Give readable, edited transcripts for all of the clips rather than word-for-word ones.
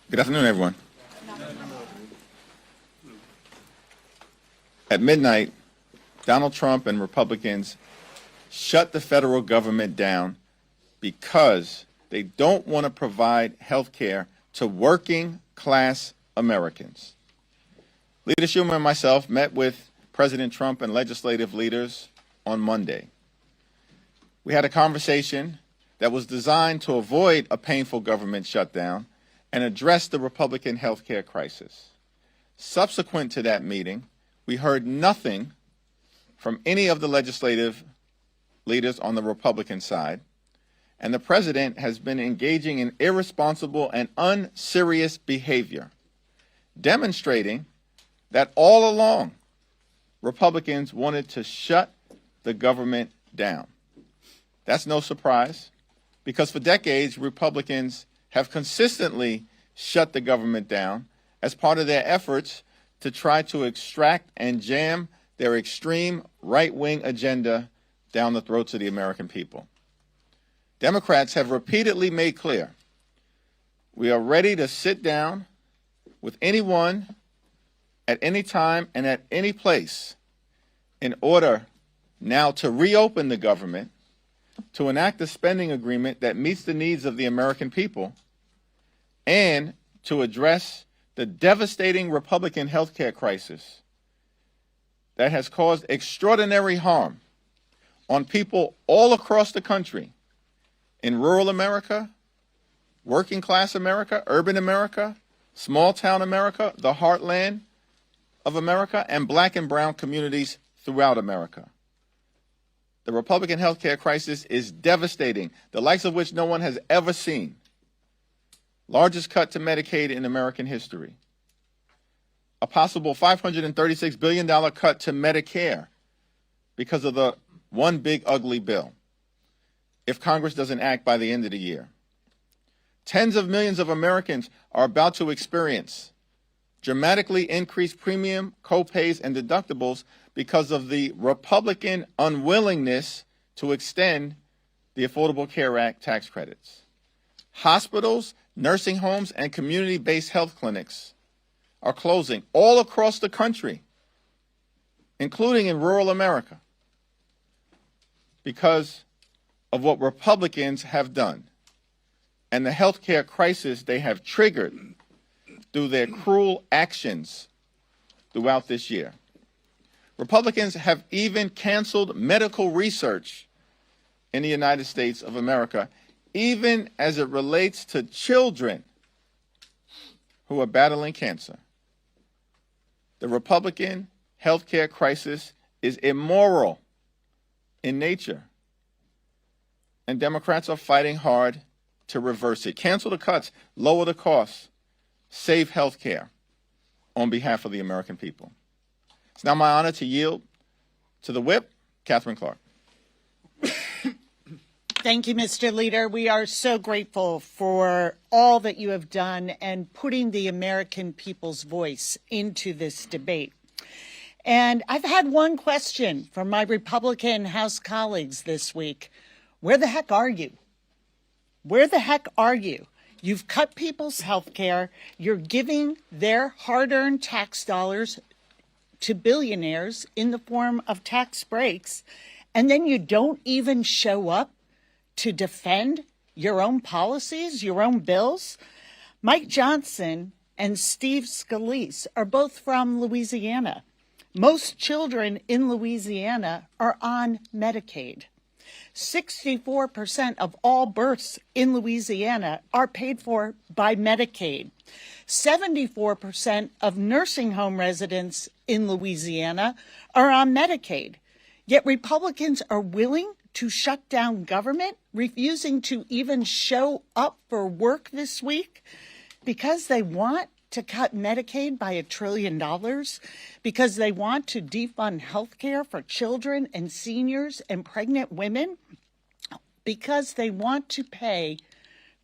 Good afternoon, everyone. At midnight, Donald Trump and Republicans shut the federal government down because they don't want to provide health care to working class Americans. Leader Schumer and myself met with President Trump and legislative leaders on Monday. We had a conversation that was designed to avoid a painful government shutdown and address the Republican health care crisis. Subsequent to that meeting, we heard nothing from any of the legislative leaders on the Republican side, and the president has been engaging in irresponsible and unserious behavior, demonstrating that all along Republicans wanted to shut the government down. That's no surprise, because for decades Republicans have consistently shut the government down as part of their efforts to try to extract and jam their extreme right-wing agenda down the throats of the American people. Democrats have repeatedly made clear we are ready to sit down with anyone at any time and at any place in order now to reopen the government, to enact a spending agreement that meets the needs of the American people, and to address the devastating Republican health care crisis that has caused extraordinary harm on people all across the country, in rural America, working class America, urban America, small town America, the heartland of America, and black and brown communities throughout America. The Republican health care crisis is devastating, the likes of which no one has ever seen. Largest cut to Medicaid in American history. A possible $536 billion cut to Medicare because of the one big ugly bill, if Congress doesn't act by the end of the year. Tens of millions of Americans are about to experience dramatically increased premium, co-pays, and deductibles because of the Republican unwillingness to extend the Affordable Care Act tax credits. Hospitals, nursing homes, and community-based health clinics are closing all across the country, including in rural America, because of what Republicans have done and the health care crisis they have triggered through their cruel actions throughout this year. Republicans have even canceled medical research in the United States of America, even as it relates to children who are battling cancer. The Republican health care crisis is immoral in nature, and Democrats are fighting hard to reverse it. Cancel the cuts, lower the costs, save health care on behalf of the American people. It's now my honor to yield to the whip, Katherine Clark. Thank you, Mr. Leader. We are so grateful for all that you have done and putting the American people's voice into this debate. And I've had one question from my Republican House colleagues this week. Where the heck are you? Where the heck are you? You've cut people's health care. You're giving their hard-earned tax dollars to billionaires in the form of tax breaks, and then you don't even show up to defend your own policies, your own bills. Mike Johnson and Steve Scalise are both from Louisiana. Most children in Louisiana are on Medicaid. 64% of all births in Louisiana are paid for by Medicaid. 74% of nursing home residents in Louisiana are on Medicaid. Yet Republicans are willing to shut down government, refusing to even show up for work this week because they want to cut Medicaid by $1 trillion, because they want to defund health care for children and seniors and pregnant women, because they want to pay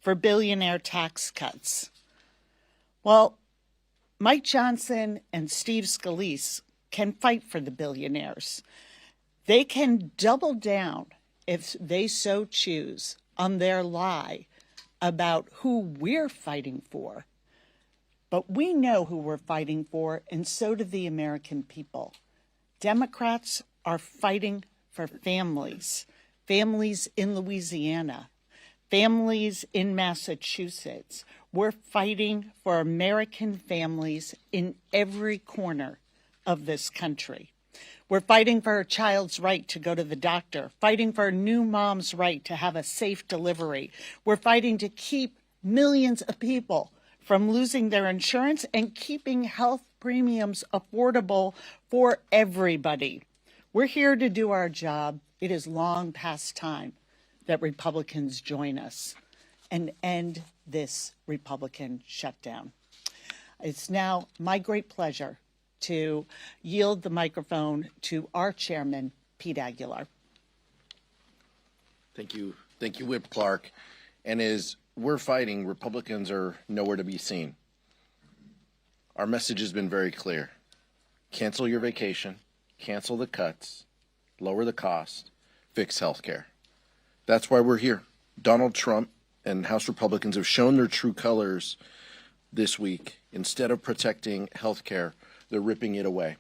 for billionaire tax cuts. Well, Mike Johnson and Steve Scalise can fight for the billionaires. They can double down, if they so choose, on their lie about who we're fighting for. But we know who we're fighting for, and so do the American people. Democrats are fighting for families, families in Louisiana, families in Massachusetts. We're fighting for American families in every corner of this country. We're fighting for a child's right to go to the doctor, fighting for a new mom's right to have a safe delivery. We're fighting to keep millions of people from losing their insurance and keeping health premiums affordable for everybody. We're here to do our job. It is long past time that Republicans join us and end this Republican shutdown. It's now my great pleasure to yield the microphone to our chairman, Pete Aguilar. Thank you, Whip Clark. And as we're fighting, Republicans are nowhere to be seen. Our message has been very clear. Cancel your vacation, cancel the cuts, lower the cost, fix health care. That's why we're here. Donald Trump and House Republicans have shown their true colors this week. Instead of protecting health care, they're ripping it away.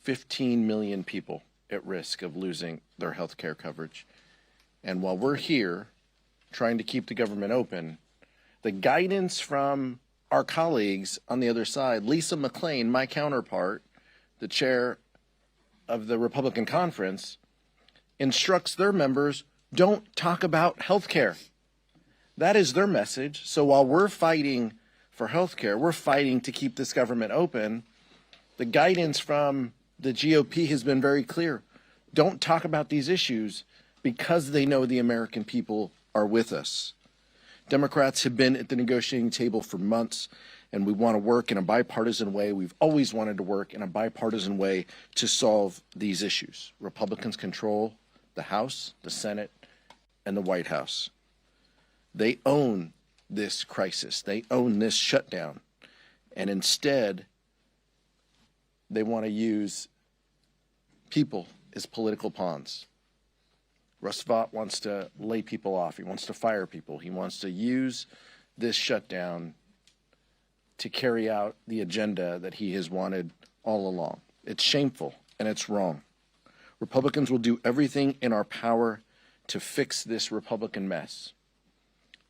15 million people at risk of losing their health care coverage. And while we're here trying to keep the government open, the guidance from our colleagues on the other side, Lisa McClain, my counterpart, the chair of the Republican conference, instructs their members, don't talk about health care. That is their message. So while we're fighting for health care, we're fighting to keep this government open. The guidance from the GOP has been very clear. Don't talk about these issues because they know the American people are with us. Democrats have been at the negotiating table for months, and we want to work in a bipartisan way. We've always wanted to work in a bipartisan way to solve these issues. Republicans control the House, the Senate, and the White House. They own this crisis. They own this shutdown. And instead, they want to use people as political pawns. Russ Vought wants to lay people off. He wants to fire people. He wants to use this shutdown to carry out the agenda that he has wanted all along. It's shameful and it's wrong. Republicans will do everything in our power to fix this Republican mess,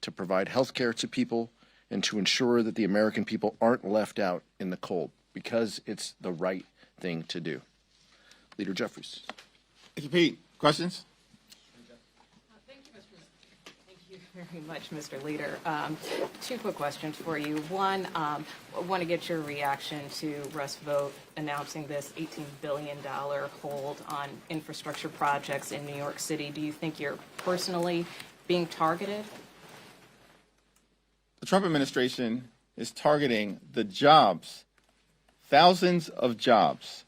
to provide health care to people, and to ensure that the American people aren't left out in the cold, because it's the right thing to do. Leader Jeffries. Thank you, Pete. Questions? Thank you very much, Mr. Leader. Two quick questions for you. One, I want to get your reaction to Russ Vought announcing this $18 billion hold on infrastructure projects in New York City. Do you think you're personally being targeted? The Trump administration is targeting the jobs, thousands of jobs,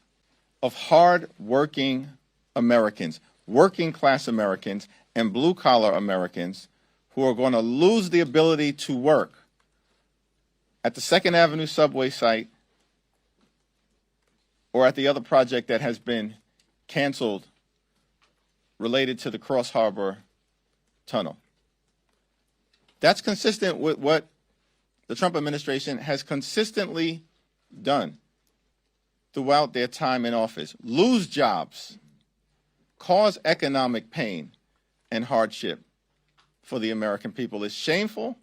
of hard-working Americans, working-class Americans, and blue-collar Americans who are going to lose the ability to work at the 2nd Avenue subway site or at the other project that has been canceled related to the Cross Harbor Tunnel. That's consistent with what the Trump administration has consistently done throughout their time in office. Lose jobs, cause economic pain and hardship for the American people. Is shameful,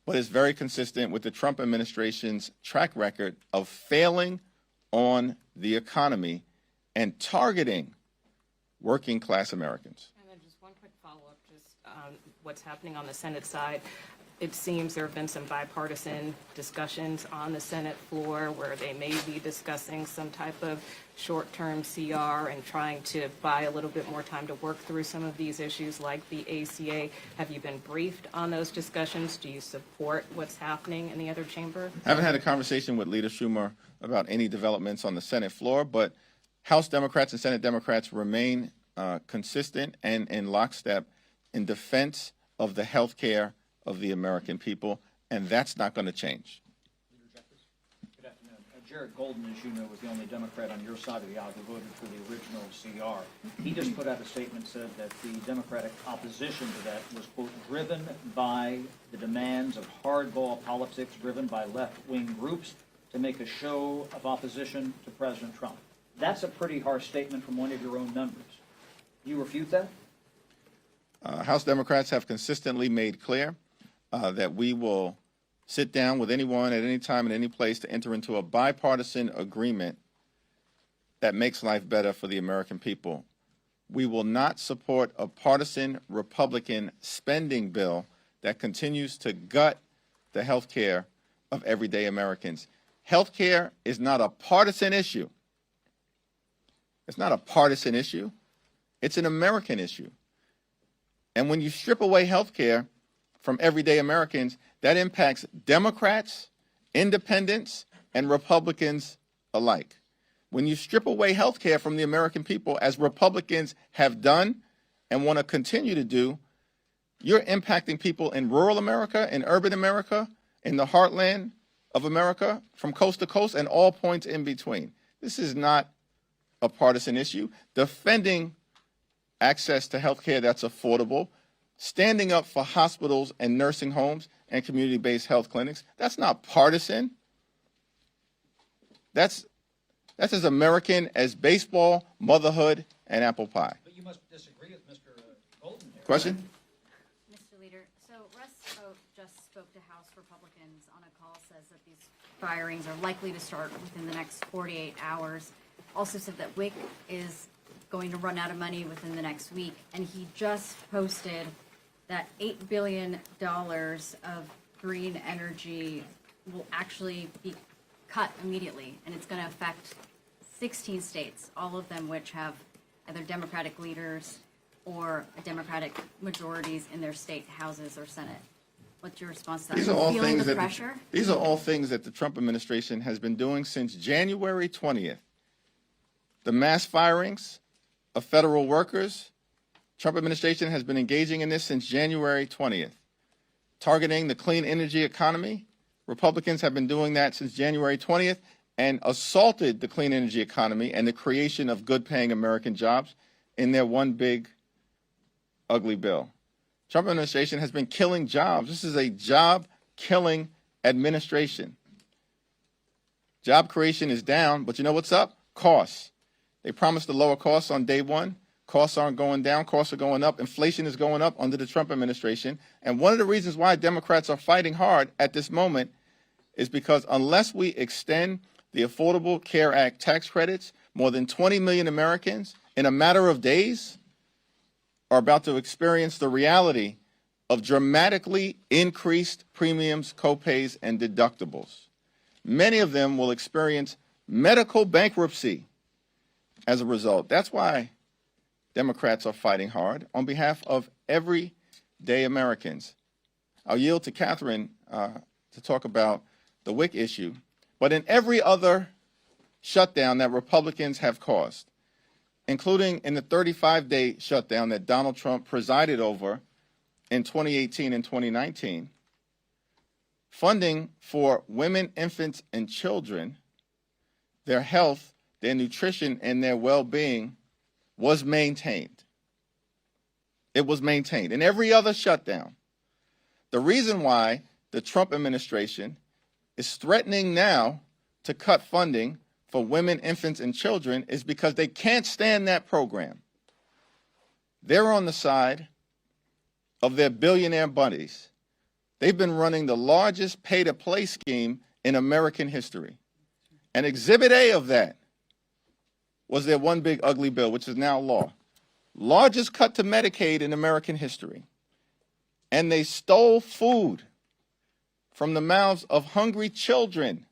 but it's very consistent with the Trump administration's track record of failing on the economy and targeting working class Americans. And then just one quick follow-up, just what's happening on the Senate side. It seems there have been some bipartisan discussions on the Senate floor where they may be discussing some type of short-term CR and trying to buy a little bit more time to work through some of these issues like the ACA. Have you been briefed on those discussions? Do you support what's happening in the other chamber? I haven't had a conversation with Leader Schumer about any developments on the Senate floor, but House Democrats and Senate Democrats remain consistent and in lockstep in defense of the health care of the American people, and that's not going to change. Good afternoon. Jared Golden, as you know, was the only Democrat on your side of the aisle who voted for the original CR. He just put out a statement, said that the Democratic opposition to that was, quote, driven by the demands of hardball politics, driven by left-wing groups to make a show of opposition to President Trump. That's a pretty harsh statement from one of your own members. Do you refute that? House Democrats have consistently made clear that we will sit down with anyone at any time and any place to enter into a bipartisan agreement that makes life better for the American people. We will not support a partisan Republican spending bill that continues to gut the health care of everyday Americans. Health care is not a partisan issue. It's not a partisan issue. It's an American issue. And when you strip away health care from everyday Americans, that impacts Democrats, independents, and Republicans alike. When you strip away health care from the American people, as Republicans have done and want to continue to do, you're impacting people in rural America, in urban America, in the heartland of America, from coast to coast, and all points in between. This is not a partisan issue. Defending access to health care that's affordable, standing up for hospitals and nursing homes and community-based health clinics, that's not partisan. That's as American as baseball, motherhood, and apple pie. But you must disagree with Mr. Golden here. Question? Mr. Leader, so Russ just spoke to House Republicans on a call, says that these firings are likely to start within the next 48 hours. Also said that WIC is going to run out of money within the next week, and he just posted that $8 billion of green energy will actually be cut immediately, and it's going to affect 16 states, all of them which have either Democratic leaders or Democratic majorities in their state houses or Senate. What's your response to that? These are all Feeling things the that pressure? these are all things that the Trump administration has been doing since January 20th. The mass firings of federal workers, Trump administration has been engaging in this since January 20th. Targeting the clean energy economy, Republicans have been doing that since January 20th and assaulted the clean energy economy and the creation of good-paying American jobs in their one big, ugly bill. Trump administration has been killing jobs. This is a job-killing administration. Job creation is down, but you know what's up? Costs. They promised to lower costs on day one. Costs aren't going down. Costs are going up. Inflation is going up under the Trump administration. And one of the reasons why Democrats are fighting hard at this moment is because unless we extend the Affordable Care Act tax credits, more than 20 million Americans in a matter of days are about to experience the reality of dramatically increased premiums, copays, and deductibles. Many of them will experience medical bankruptcy as a result. That's why Democrats are fighting hard on behalf of everyday Americans. I'll yield to Katherine to talk about the WIC issue. But in every other shutdown that Republicans have caused, including in the 35-day shutdown that Donald Trump presided over in 2018 and 2019, funding for women, infants, and children, their health, their nutrition, and their well-being was maintained. It was maintained. In every other shutdown, the reason why the Trump administration is threatening now to cut funding for women, infants, and children is because they can't stand that program. They're on the side of their billionaire buddies. They've been running the largest pay-to-play scheme in American history. And Exhibit A of that was their one big ugly bill, which is now law. Largest cut to Medicaid in American history. And they stole food from the mouths of hungry children,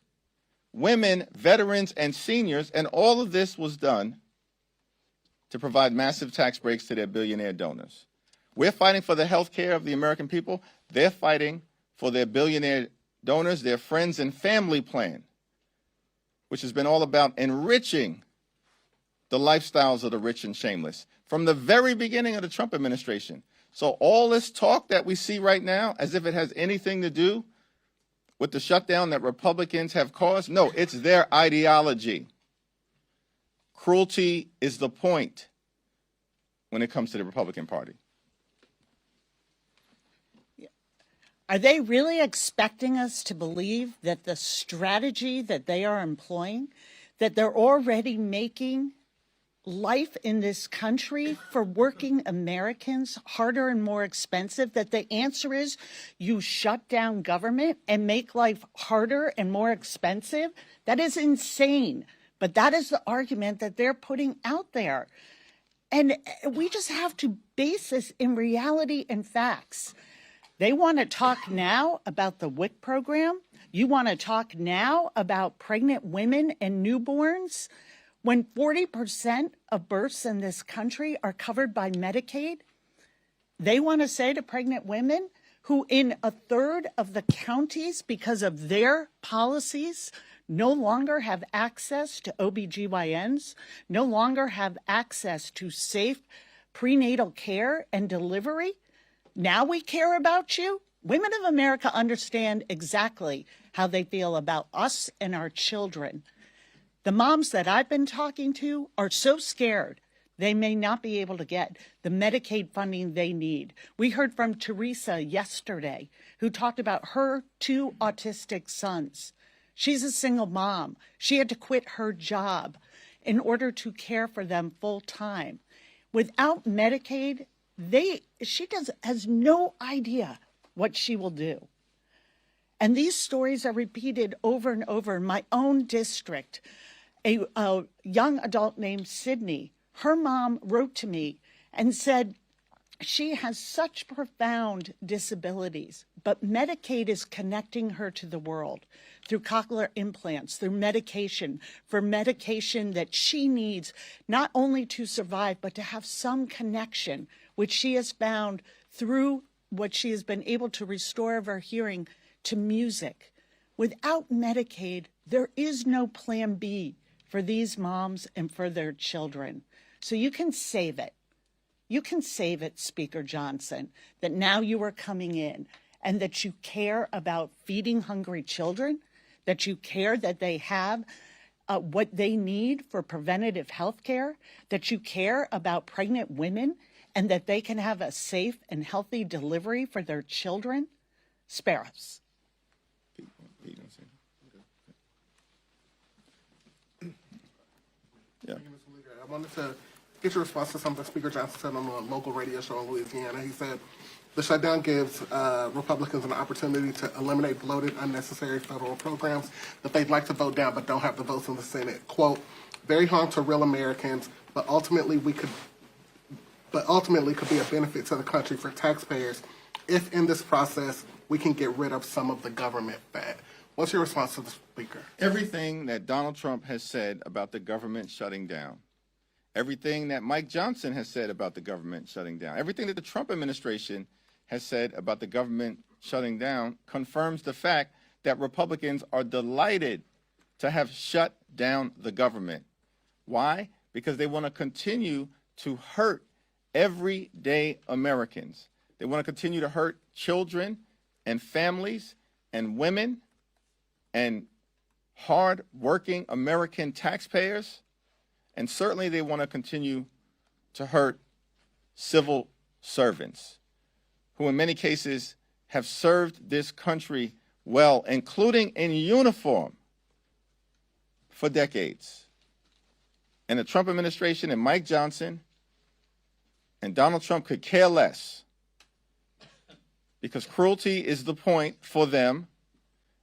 women, veterans, and seniors, and all of this was done to provide massive tax breaks to their billionaire donors. We're fighting for the health care of the American people. They're fighting for their billionaire donors, their friends and family plan, which has been all about enriching the lifestyles of the rich and shameless from the very beginning of the Trump administration. So all this talk that we see right now, as if it has anything to do with the shutdown that Republicans have caused? No, it's their ideology. Cruelty is the point when it comes to the Republican Party. Are they really expecting us to believe that the strategy that they are employing, that they're already making life in this country for working Americans harder and more expensive, that the answer is you shut down government and make life harder and more expensive? That is insane. But that is the argument that they're putting out there. And we just have to base this in reality and facts. They want to talk now about the WIC program. You want to talk now about pregnant women and newborns when 40% of births in this country are covered by Medicaid. They want to say to pregnant women who in a third of the counties, because of their policies, no longer have access to OBGYNs, no longer have access to safe prenatal care and delivery. Now we care about you? Women of America understand exactly how they feel about us and our children. The moms that I've been talking to are so scared they may not be able to get the Medicaid funding they need. We heard from Teresa yesterday, who talked about her 2 autistic sons. She's a single mom. She had to quit her job in order to care for them full time. Without Medicaid, she has no idea what she will do. And these stories are repeated over and over in my own district. A young adult named Sydney, her mom wrote to me and said she has such profound disabilities, but Medicaid is connecting her to the world through cochlear implants, through medication, for medication that she needs not only to survive, but to have some connection, which she has found through what she has been able to restore of her hearing to music. Without Medicaid, there is no plan B for these moms and for their children. So you can save it. You can save it, Speaker Johnson, that now you are coming in and that you care about feeding hungry children, that you care that they have what they need for preventative health care, that you care about pregnant women and that they can have a safe and healthy delivery for their children. Spare us. Yeah. I wanted to get your response to something Speaker Johnson said on a local radio show in Louisiana. He said the shutdown gives Republicans an opportunity to eliminate bloated, unnecessary federal programs that they'd like to vote down but don't have the votes in the Senate. Quote, very harm to real Americans, but ultimately could be a benefit to the country for taxpayers if in this process we can get rid of some of the government fat. What's your response to the Speaker? Everything that Donald Trump has said about the government shutting down, everything that Mike Johnson has said about the government shutting down, everything that the Trump administration has said about the government shutting down confirms the fact that Republicans are delighted to have shut down the government. Why? Because they want to continue to hurt everyday Americans. They want to continue to hurt children and families and women and hard-working American taxpayers. And certainly they want to continue to hurt civil servants who in many cases have served this country well, including in uniform, for decades. And the Trump administration and Mike Johnson and Donald Trump could care less because cruelty is the point for them,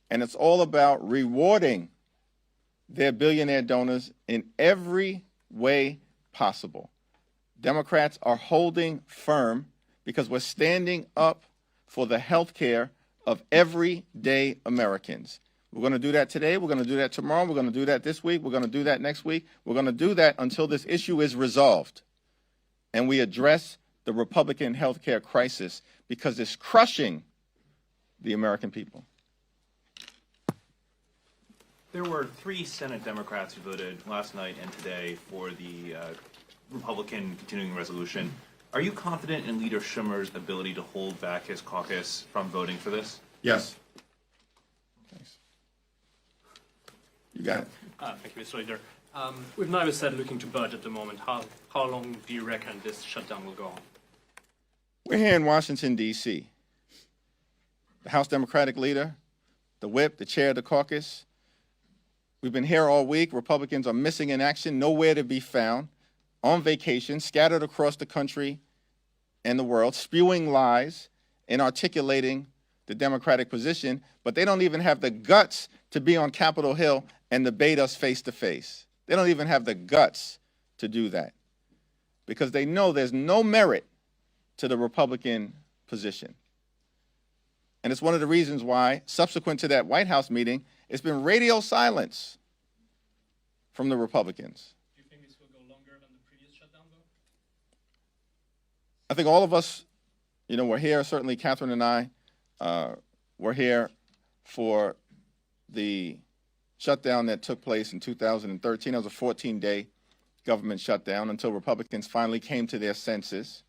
and it's all about rewarding their billionaire donors in every way possible. Democrats are holding firm because we're standing up for the health care of everyday Americans. We're going to do that today. We're going to do that tomorrow. We're going to do that this week. We're going to do that next week. We're going to do that until this issue is resolved and we address the Republican health care crisis because it's crushing the American people. There were 3 Senate Democrats who voted last night and today for the Republican continuing resolution. Are you confident in Leader Schumer's ability to hold back his caucus from voting for this? Yes. You got it. Thank you, Mr. Leader. We've neither said looking to budget at the moment. How long do you reckon this shutdown will go on? We're here in Washington, D.C. The House Democratic leader, the whip, the chair of the caucus. We've been here all week. Republicans are missing in action, nowhere to be found, on vacation, scattered across the country and the world, spewing lies and articulating the Democratic position, but they don't even have the guts to be on Capitol Hill and debate us face to face. They don't even have the guts to do that because they know there's no merit to the Republican position. And it's one of the reasons why, subsequent to that White House meeting, it's been radio silence from the Republicans. Do you think this will go longer than the previous shutdown, though? I think all of us, we're here, certainly Katherine and I, we're here for the shutdown that took place in 2013. It was a 14-day government shutdown until Republicans finally came to their senses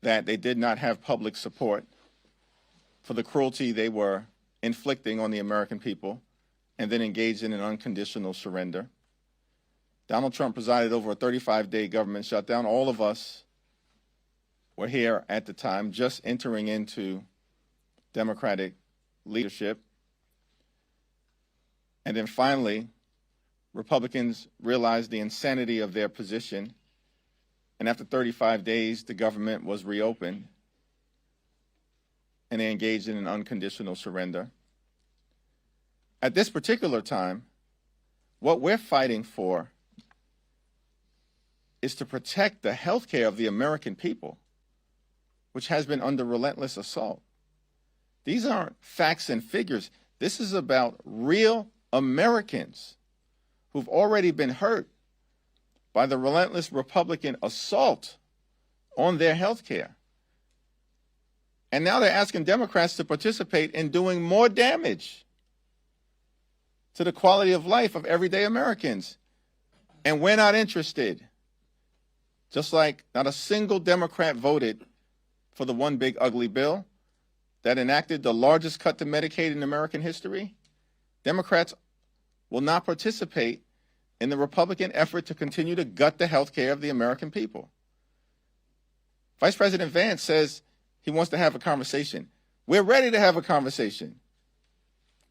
that they did not have public support for the cruelty they were inflicting on the American people and then engaged in an unconditional surrender. Donald Trump presided over a 35-day government shutdown. All of us were here at the time, just entering into Democratic leadership. And then finally, Republicans realized the insanity of their position. And after 35 days, the government was reopened and they engaged in an unconditional surrender. At this particular time, what we're fighting for is to protect the health care of the American people, which has been under relentless assault. These aren't facts and figures. This is about real Americans who've already been hurt by the relentless Republican assault on their health care. And now they're asking Democrats to participate in doing more damage to the quality of life of everyday Americans. And we're not interested. Just like not a single Democrat voted for the one big ugly bill that enacted the largest cut to Medicaid in American history, Democrats will not participate in the Republican effort to continue to gut the health care of the American people. Vice President Vance says he wants to have a conversation. We're ready to have a conversation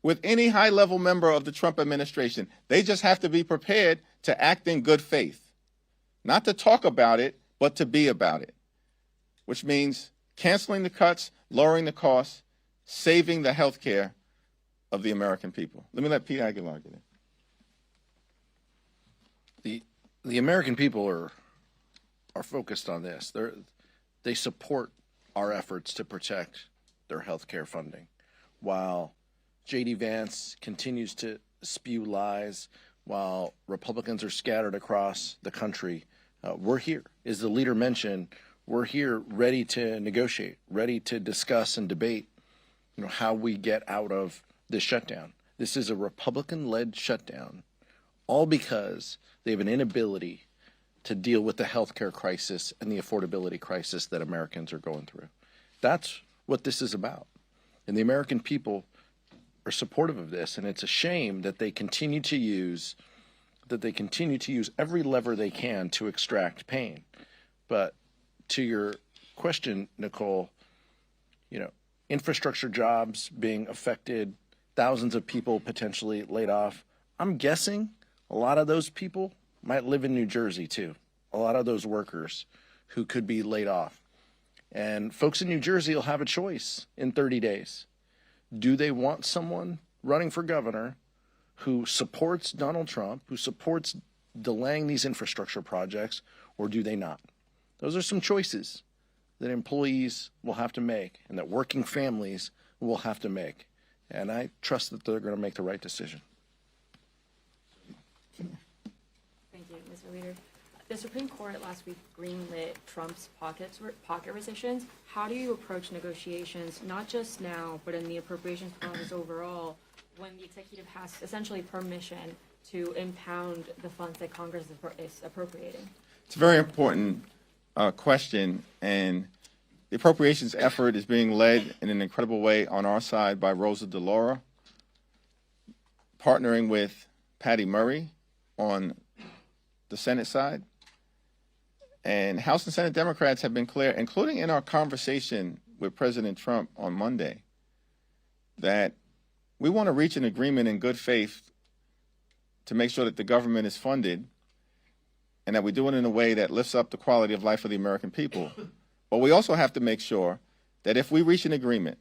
with any high-level member of the Trump administration. They just have to be prepared to act in good faith. Not to talk about it, but to be about it, which means canceling the cuts, lowering the costs, saving the health care of the American people. Let me let Pete Aguilar get in. The American people are focused on this. They support our efforts to protect their health care funding. While J.D. Vance continues to spew lies, while Republicans are scattered across the country, we're here. As the leader mentioned, we're here ready to negotiate, ready to discuss and debate how we get out of this shutdown. This is a Republican-led shutdown, all because they have an inability to deal with the healthcare crisis and the affordability crisis that Americans are going through. That's what this is about. And the American people are supportive of this, and it's a shame that they continue to use every lever they can to extract pain. But to your question, Nicole, infrastructure jobs being affected, thousands of people potentially laid off. I'm guessing a lot of those people might live in New Jersey too. A lot of those workers who could be laid off. And folks in New Jersey will have a choice in 30 days. Do they want someone running for governor who supports Donald Trump, who supports delaying these infrastructure projects, or do they not? Those are some choices that employees will have to make and that working families will have to make. And I trust that they're going to make the right decision. Thank you, Mr. Leader. The Supreme Court last week greenlit Trump's pocket rescissions. How do you approach negotiations, not just now, but in the appropriations process overall, when the executive has essentially permission to impound the funds that Congress is appropriating? It's a very important question, and the appropriations effort is being led in an incredible way on our side by Rosa DeLauro. partnering with Patty Murray on the Senate side. And House and Senate Democrats have been clear, including in our conversation with President Trump on Monday, that we want to reach an agreement in good faith to make sure that the government is funded and that we do it in a way that lifts up the quality of life of the American people. But we also have to make sure that if we reach an agreement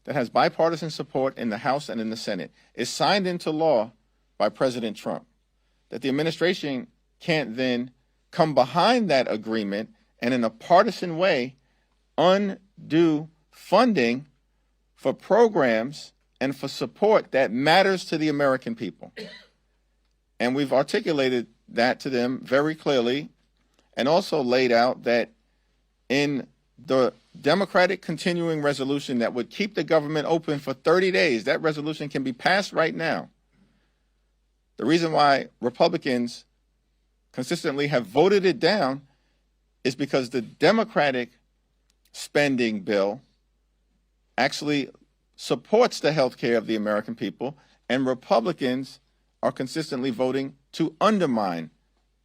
that has bipartisan support in the House and in the Senate, is signed into law by President Trump, that the administration can't then come behind that agreement and in a partisan way undo funding for programs and for support that matters to the American people. And we've articulated that to them very clearly, and also laid out that in the Democratic continuing resolution that would keep the government open for 30 days, that resolution can be passed right now. The reason why Republicans consistently have voted it down is because the Democratic spending bill actually supports the health care of the American people, and Republicans are consistently voting to undermine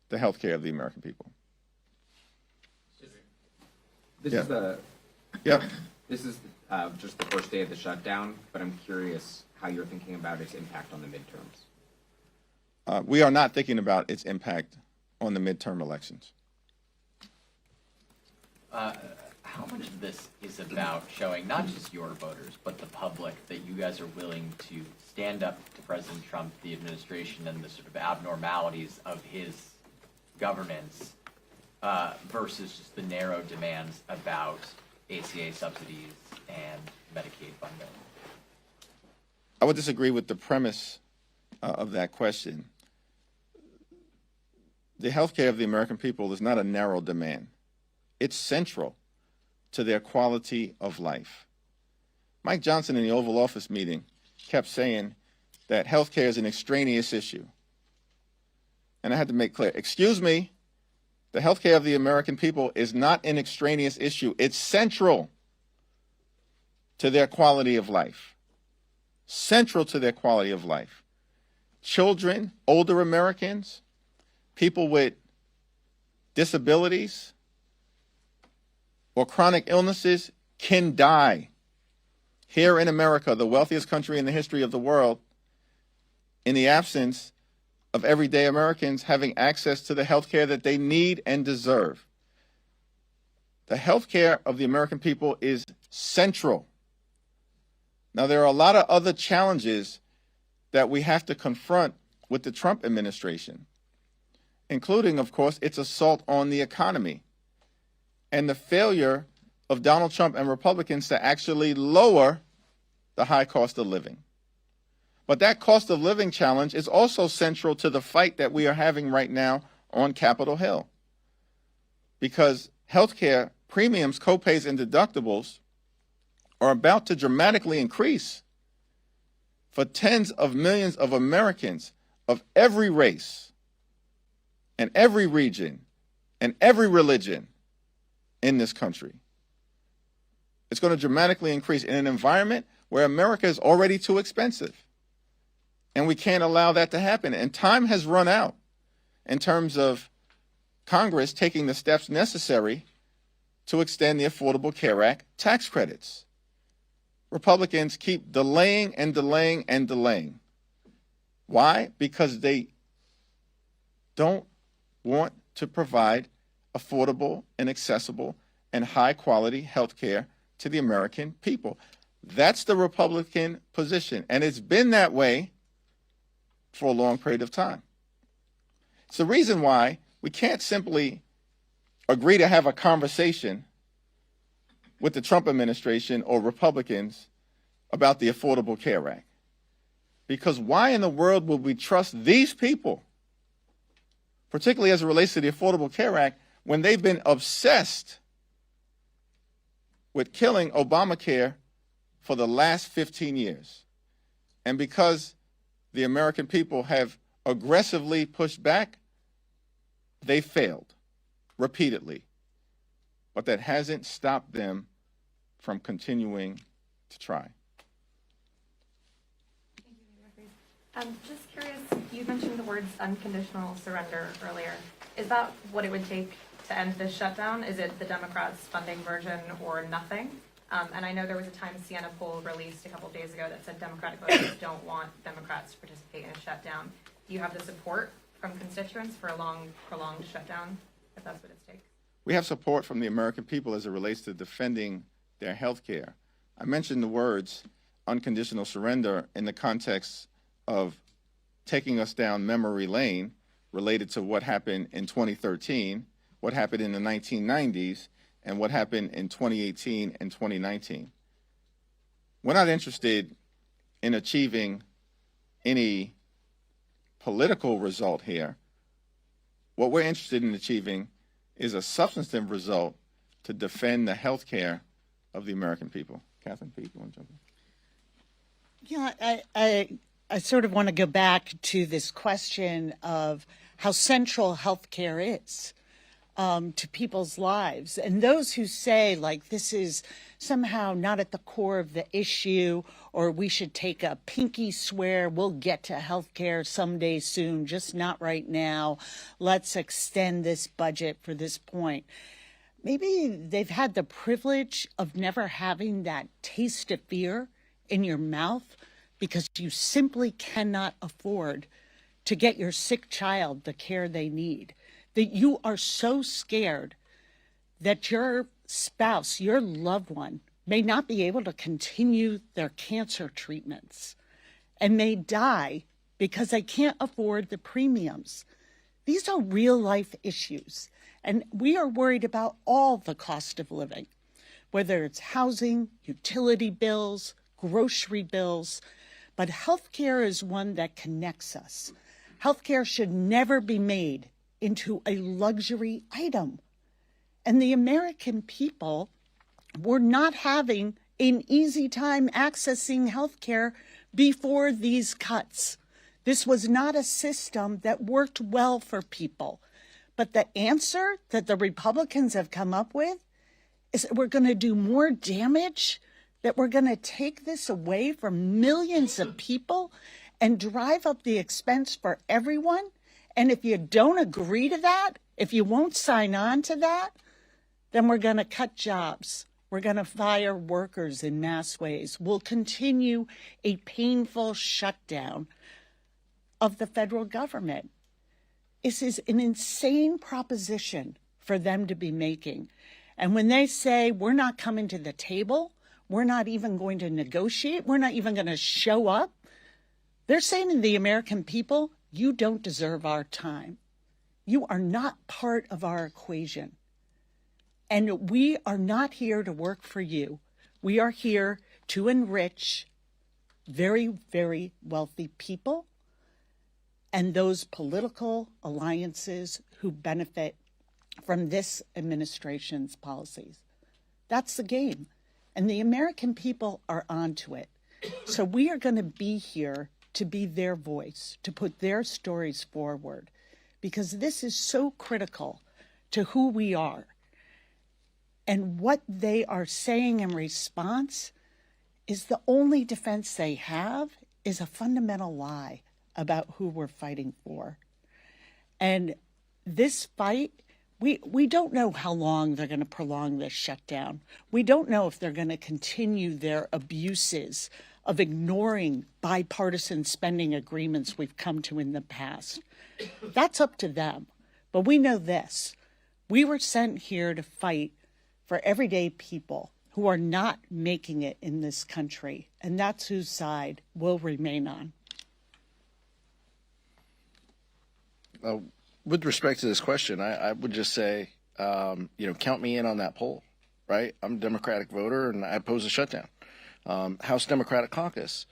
the health care of the American people. This Yeah. is the Yep. this is just the first day of the shutdown, but I'm curious how you're thinking about its impact on the midterms. We are not thinking about its impact on the midterm elections. How much of this is about showing not just your voters, but the public, that you guys are willing to stand up to President Trump, the administration, and the sort of abnormalities of his governance versus just the narrow demands about ACA subsidies and Medicaid funding? I would disagree with the premise of that question. The health care of the American people is not a narrow demand. It's central to their quality of life. Mike Johnson in the Oval Office meeting kept saying that health care is an extraneous issue. And I had to make clear, excuse me, the health care of the American people is not an extraneous issue. It's central to their quality of life. Central to their quality of life. Children, older Americans, people with disabilities or chronic illnesses can die. Here in America, the wealthiest country in the history of the world, in the absence of everyday Americans having access to the health care that they need and deserve. The health care of the American people is central. Now, there are a lot of other challenges that we have to confront with the Trump administration, including, of course, its assault on the economy and the failure of Donald Trump and Republicans to actually lower the high cost of living. But that cost of living challenge is also central to the fight that we are having right now on Capitol Hill. Because healthcare premiums, copays, and deductibles are about to dramatically increase for tens of millions of Americans of every race and every region and every religion in this country. It's going to dramatically increase in an environment where America is already too expensive. And we can't allow that to happen. And time has run out in terms of Congress taking the steps necessary to extend the Affordable Care Act tax credits. Republicans keep delaying and delaying and delaying. Why? Because they don't want to provide affordable and accessible and high-quality health care to the American people. That's the Republican position, and it's been that way for a long period of time. It's the reason why we can't simply agree to have a conversation with the Trump administration or Republicans about the Affordable Care Act. Because why in the world would we trust these people, particularly as it relates to the Affordable Care Act, when they've been obsessed with killing Obamacare for the last 15 years? And because the American people have aggressively pushed back, they failed repeatedly. But that hasn't stopped them from continuing to try. I'm just curious, you mentioned the words unconditional surrender earlier. Is that what it would take to end this shutdown? Is it the Democrats' funding version or nothing? And I know there was a Times Siena poll released a couple of days ago that said Democratic voters don't want Democrats to participate in a shutdown. Do you have the support from constituents for a long, prolonged shutdown, if that's what it takes? We have support from the American people as it relates to defending their health care. I mentioned the words unconditional surrender in the context of taking us down memory lane related to what happened in 2013, what happened in the 1990s, and what happened in 2018 and 2019. We're not interested in achieving any political result here. What we're interested in achieving is a substantive result to defend the health care of the American people. Katherine, Pete, you want to jump in? Yeah, I sort of want to go back to this question of how central healthcare is to people's lives. And those who say, like, this is somehow not at the core of the issue, or we should take a pinky swear we'll get to healthcare someday soon, just not right now. Let's extend this budget for this point. Maybe they've had the privilege of never having that taste of fear in your mouth because you simply cannot afford to get your sick child the care they need. That you are so scared that your spouse, your loved one, may not be able to continue their cancer treatments and may die because they can't afford the premiums. These are real life issues, and we are worried about all the cost of living, whether it's housing, utility bills, grocery bills, but healthcare is one that connects us. Healthcare should never be made into a luxury item. And the American people were not having an easy time accessing healthcare before these cuts. This was not a system that worked well for people. But the answer that the Republicans have come up with is that we're going to do more damage, that we're going to take this away from millions of people and drive up the expense for everyone. And if you don't agree to that, if you won't sign on to that, then we're going to cut jobs. We're going to fire workers in mass ways. We'll continue a painful shutdown of the federal government. This is an insane proposition for them to be making. And when they say we're not coming to the table, we're not even going to negotiate, we're not even going to show up, they're saying to the American people, you don't deserve our time. You are not part of our equation. And we are not here to work for you. We are here to enrich very, very wealthy people and those political alliances who benefit from this administration's policies. That's the game. And the American people are onto it. So we are going to be here to be their voice, to put their stories forward, because this is so critical to who we are. And what they are saying in response is the only defense they have is a fundamental lie about who we're fighting for. And this fight, we don't know how long they're going to prolong this shutdown. We don't know if they're going to continue their abuses of ignoring bipartisan spending agreements we've come to in the past. That's up to them. But we know this. We were sent here to fight for everyday people who are not making it in this country, and that's whose side we'll remain on. With respect to this question, I would just say, count me in on that poll, right? I'm a Democratic voter, and I oppose a shutdown. House Democratic Caucus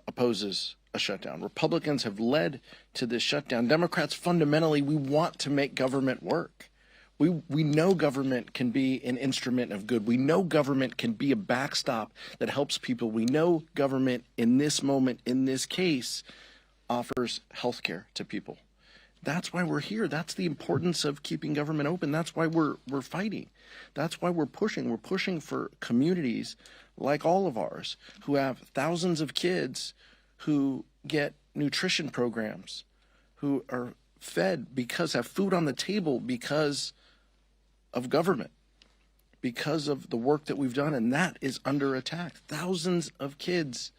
opposes a shutdown. Republicans have led to this shutdown. Democrats, fundamentally, we want to make government work. We know government can be an instrument of good. We know government can be a backstop that helps people. We know government in this moment, in this case, offers health care to people. That's why we're here. That's the importance of keeping government open. That's why we're fighting. That's why we're pushing. We're pushing for communities like all of ours who have thousands of kids who get nutrition programs, who are fed have food on the table because of government, because of the work that we've done, and that is under attack. Thousands of kids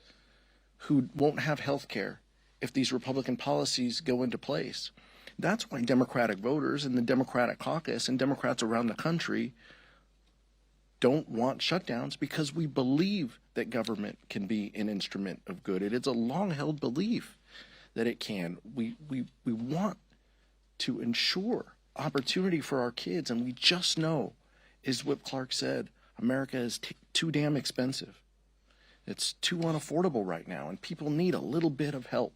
who won't have health care if these Republican policies go into place. That's why Democratic voters and the Democratic caucus and Democrats around the country don't want shutdowns, because we believe that government can be an instrument of good. It is a long-held belief that it can. We want to ensure opportunity for our kids, and we just know, is what Clark said, America is too damn expensive. It's too unaffordable right now, and people need a little bit of help.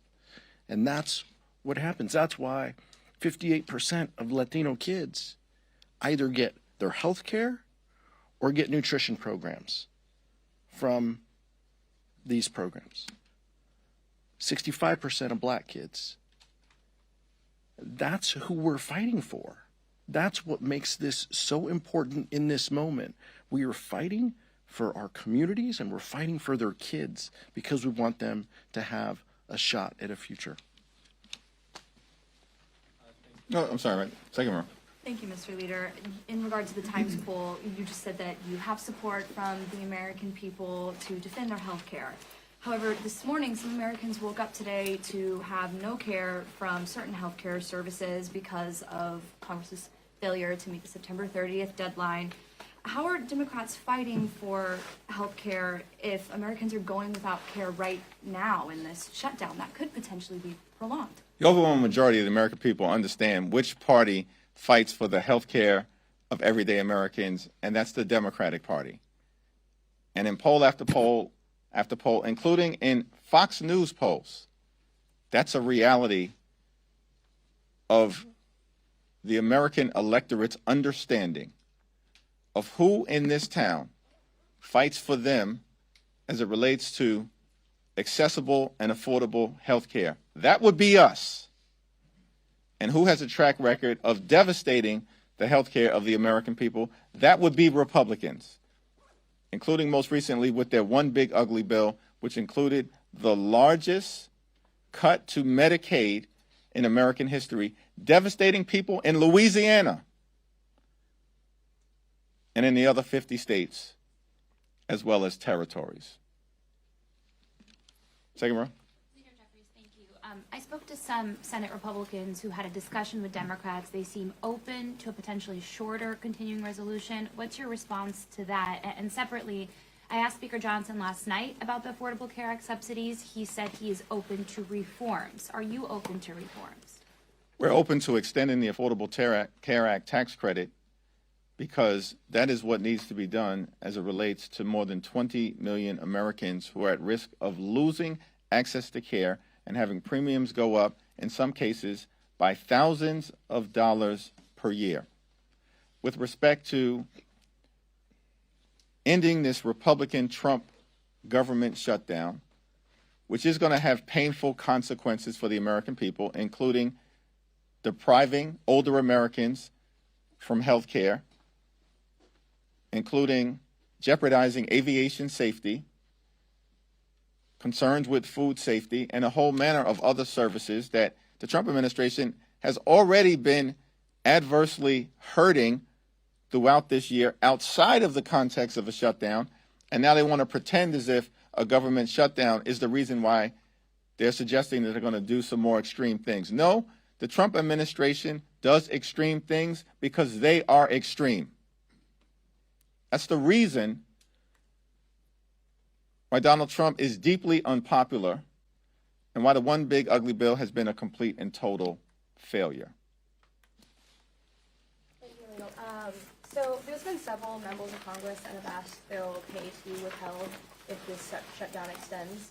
And that's what happens. That's why 58% of Latino kids either get their health care or get nutrition programs from these programs. 65% of black kids. That's who we're fighting for. That's what makes this so important in this moment. We are fighting for our communities, and we're fighting for their kids because we want them to have a shot at a future. No, I'm sorry, right? Second row. Thank you, Mr. Leader. In regard to the Times poll, you just said that you have support from the American people to defend their health care. However, this morning, some Americans woke up today to have no care from certain health care services because of Congress's failure to meet the September 30th deadline. How are Democrats fighting for health care if Americans are going without care right now in this shutdown that could potentially be prolonged? The overwhelming majority of the American people understand which party fights for the health care of everyday Americans, and that's the Democratic Party. And in poll after poll after poll, including in Fox News polls, that's a reality of the American electorate's understanding of who in this town fights for them as it relates to accessible and affordable health care. That would be us. And who has a track record of devastating the health care of the American people? That would be Republicans, including most recently with their one big ugly bill, which included the largest cut to Medicaid in American history, devastating people in Louisiana and in the other 50 states, as well as territories. Second row. Leader Jeffries, thank you. I spoke to some Senate Republicans who had a discussion with Democrats. They seem open to a potentially shorter continuing resolution. What's your response to that? And separately, I asked Speaker Johnson last night about the Affordable Care Act subsidies. He said he is open to reforms. Are you open to reforms? We're open to extending the Affordable Care Act tax credit because that is what needs to be done as it relates to more than 20 million Americans who are at risk of losing access to care and having premiums go up, in some cases, by thousands of dollars per year. With respect to ending this Republican Trump government shutdown, which is going to have painful consequences for the American people, including depriving older Americans from health care, including jeopardizing aviation safety, concerns with food safety, and a whole manner of other services that the Trump administration has already been adversely hurting throughout this year outside of the context of a shutdown. And now they want to pretend as if a government shutdown is the reason why they're suggesting that they're going to do some more extreme things. No, the Trump administration does extreme things because they are extreme. That's the reason why Donald Trump is deeply unpopular and why the one big ugly bill has been a complete and total failure. Thank you, Lionel. So there's been several members of Congress that have asked their pay to be withheld if this shutdown extends.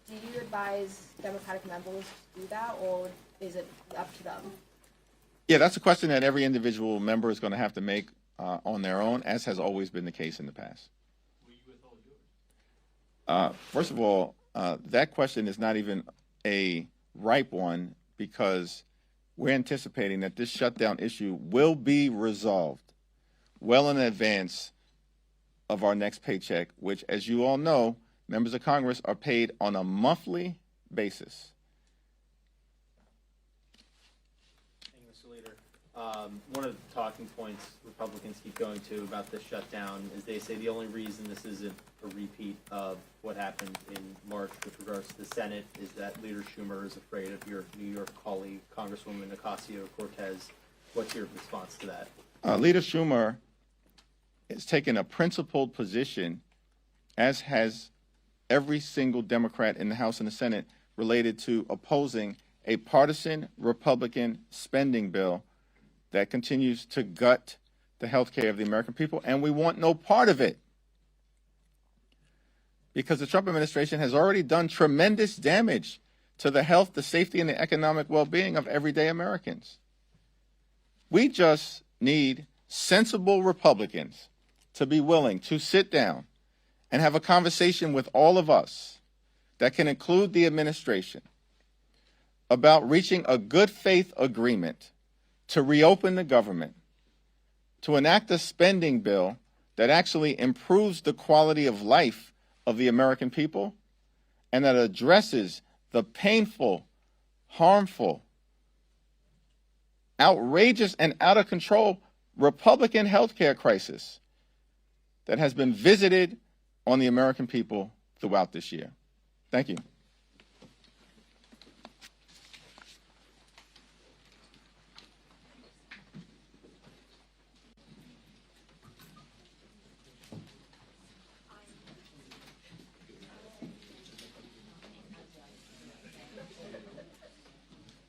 Do you advise Democratic members to do that, or is it up to them? Yeah, that's a question that every individual member is going to have to make on their own, as has always been the case in the past. Will you withhold yours? First of all, that question is not even a ripe one because we're anticipating that this shutdown issue will be resolved well in advance of our next paycheck, which, as you all know, members of Congress are paid on a monthly basis. Mr. Leader. One of the talking points Republicans keep going to about this shutdown is they say the only reason this isn't a repeat of what happened in March with regards to the Senate is that Leader Schumer is afraid of your New York colleague, Congresswoman Ocasio-Cortez. What's your response to that? Leader Schumer has taken a principled position, as has every single Democrat in the House and the Senate, related to opposing a partisan Republican spending bill that continues to gut the health care of the American people, and we want no part of it. Because the Trump administration has already done tremendous damage to the health, the safety, and the economic well-being of everyday Americans. We just need sensible Republicans to be willing to sit down and have a conversation with all of us that can include the administration about reaching a good faith agreement to reopen the government, to enact a spending bill that actually improves the quality of life of the American people and that addresses the painful, harmful, outrageous, and out of control Republican health care crisis that has been visited on the American people throughout this year. Thank you.